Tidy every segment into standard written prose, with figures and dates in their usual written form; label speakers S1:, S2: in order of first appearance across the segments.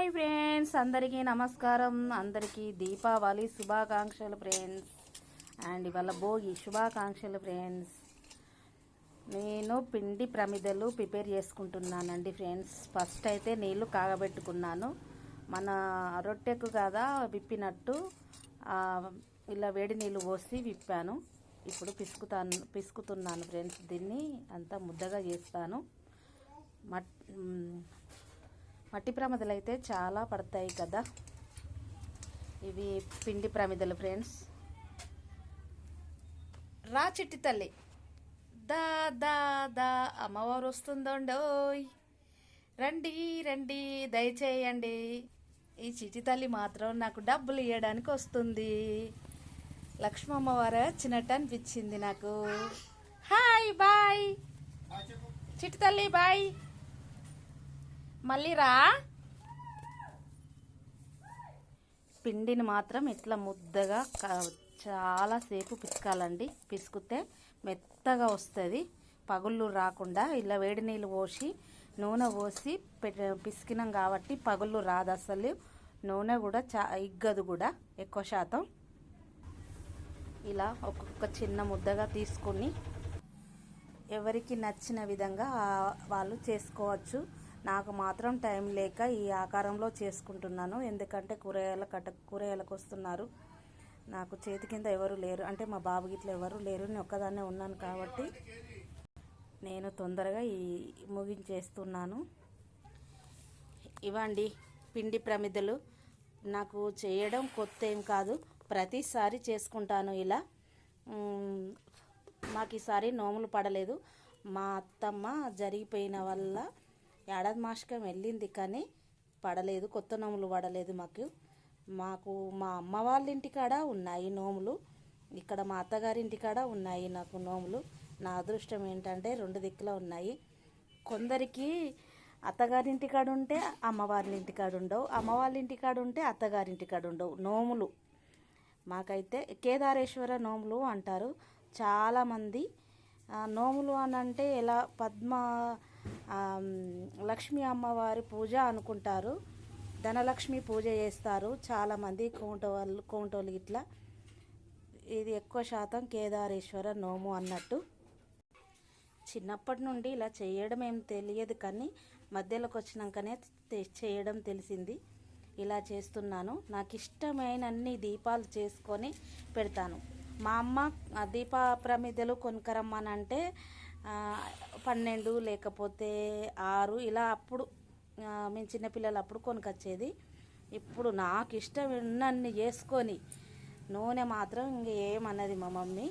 S1: Hi friends, అందరికీ నమస్కారం. అందరికీ దీపావళి శుభాకాంక్షలు ఫ్రెండ్స్. అండ్ ఇవాళ భోగి శుభాకాంక్షలు ఫ్రెండ్స్. నేను పిండి ప్రమిదలు ప్రిపేర్ చేసుకుంటున్నానండి ఫ్రెండ్స్. ఫస్ట్ అయితే నీళ్ళు కాగబెట్టుకున్నాను. మన రొట్టెకు కదా విప్పినట్టు ఇలా వేడి నీళ్ళు పోసి విప్పాను. ఇప్పుడు పిసుకుతున్నాను ఫ్రెండ్స్. దీన్ని అంతా ముద్దగా చేస్తాను. మట్టి ప్రమిదలు అయితే చాలా పడతాయి కదా. ఇవి పిండి ప్రమిదలు ఫ్రెండ్స్. రా చిట్టి తల్లి, దా దా దా అమ్మవారు వస్తుందండోయ్, రండి రండి దయచేయండి. ఈ చిట్టి తల్లి మాత్రం నాకు డబ్బులు ఇవ్వడానికి వస్తుంది. లక్ష్మమ్మవారు వచ్చినట్టు అనిపించింది నాకు. హాయ్ బాయ్ చిట్టి తల్లి, బాయ్. మళ్ళీ రా. పిండిని మాత్రం ఇట్లా ముద్దగా చాలాసేపు పిసకాలండి. పిసుకుతే మెత్తగా వస్తుంది, పగుళ్ళు రాకుండా. ఇలా వేడి నీళ్ళు పోసి నూనె పోసి పిసికినాం కాబట్టి పగుళ్ళు రాదు అసలు. నూనె కూడా ఇగ్గదు కూడా ఎక్కువ శాతం. ఇలా ఒక్కొక్క చిన్న ముద్దగా తీసుకుని ఎవరికి నచ్చిన విధంగా వాళ్ళు చేసుకోవచ్చు. నాకు మాత్రం టైం లేక ఈ ఆకారంలో చేసుకుంటున్నాను. ఎందుకంటే కూరగాయలకు వస్తున్నారు. నాకు చేతి కింద ఎవరు లేరు, అంటే మా బాబు గిట్ల ఎవరు లేరు. నేను ఒక్కదాన్నే ఉన్నాను కాబట్టి నేను తొందరగా ముగించేస్తున్నాను. ఇవ్వండి పిండి ప్రమిదలు. నాకు చేయడం కొత్త ఏం కాదు, ప్రతిసారి చేసుకుంటాను ఇలా. మాకు ఈసారి నోములు పడలేదు. మా అత్తమ్మ జరిగిపోయిన వల్ల ఏడాది మాసకం వెళ్ళింది, కానీ పడలేదు, కొత్త నోములు పడలేదు మాకు. మా అమ్మ వాళ్ళ ఇంటికాడ ఉన్నాయి నోములు, ఇక్కడ మా అత్తగారి ఇంటికాడ ఉన్నాయి నాకు నోములు. నా అదృష్టం ఏంటంటే రెండు దిక్కులో ఉన్నాయి. కొందరికి అత్తగారి ఇంటికాడ ఉంటే అమ్మవారి ఇంటికాడ ఉండవు, అమ్మ వాళ్ళ ఇంటికాడ ఉంటే అత్తగారి ఇంటికాడ ఉండవు నోములు. మాకైతే కేదారేశ్వర నోములు అంటారు చాలామంది. నోములు అని అంటే ఎలా లక్ష్మీ అమ్మవారి పూజ అనుకుంటారు. ధనలక్ష్మి పూజ చేస్తారు చాలామంది కోంటోళ్ళు ఇట్లా. ఇది ఎక్కువ శాతం కేదారేశ్వర నోము అన్నట్టు. చిన్నప్పటి నుండి ఇలా చేయడం ఏం తెలియదు, కానీ మధ్యలోకి వచ్చినాకనే చేయడం తెలిసింది. ఇలా చేస్తున్నాను. నాకు ఇష్టమైన అన్ని దీపాలు చేసుకొని పెడతాను. మా అమ్మ దీప ప్రమిదలు కొనుక్కరమ్మనంటే 12 లేకపోతే 6 ఇలా అప్పుడు మేము చిన్నపిల్లలు అప్పుడు కొనుకొచ్చేది. ఇప్పుడు నాకు ఇష్టం ఉన్నన్ని చేసుకొని, నూనె మాత్రం ఇంకేమన్నది మా మమ్మీ.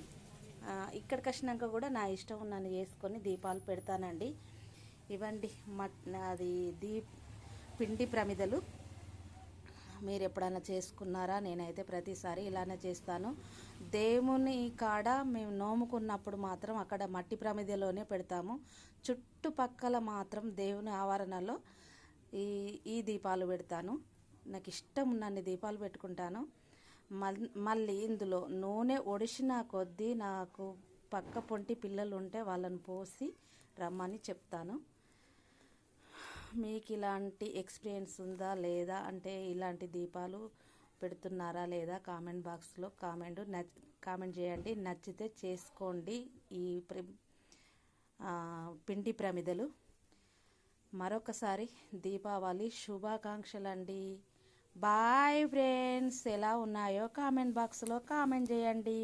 S1: ఇక్కడికి వచ్చినాక కూడా నా ఇష్టం ఉన్నన్ని చేసుకొని దీపాలు పెడతానండి. ఇవ్వండి అది పిండి ప్రమిదలు. మీరు ఎప్పుడైనా చేసుకున్నారా? నేనైతే ప్రతిసారి ఇలానే చేస్తాను. దేవుని కాడ మేము నోముకున్నప్పుడు మాత్రం అక్కడ మట్టి ప్రమిదలోనే పెడతాము. చుట్టుపక్కల మాత్రం దేవుని ఆవరణలో ఈ దీపాలు పెడతాను. నాకు ఇష్టం ఉన్నన్ని దీపాలు పెట్టుకుంటాను. మళ్ళీ ఇందులో నూనె ఒడిసిన కొద్దీ నాకు పక్క పొంటి పిల్లలు ఉంటే వాళ్ళని పోసి రమ్మని చెప్తాను. మీకు ఇలాంటి ఎక్స్పీరియన్స్ ఉందా లేదా, అంటే ఇలాంటి దీపాలు పెడుతున్నారా లేదా? కామెంట్ బాక్స్లో కామెంట్ చేయండి. నచ్చితే చేసుకోండి ఈ పిండి ప్రమిదలు. మరొకసారి దీపావళి శుభాకాంక్షలు అండి. Bye friends. ఎలా ఉన్నాయో కామెంట్ బాక్స్లో కామెంట్ చేయండి.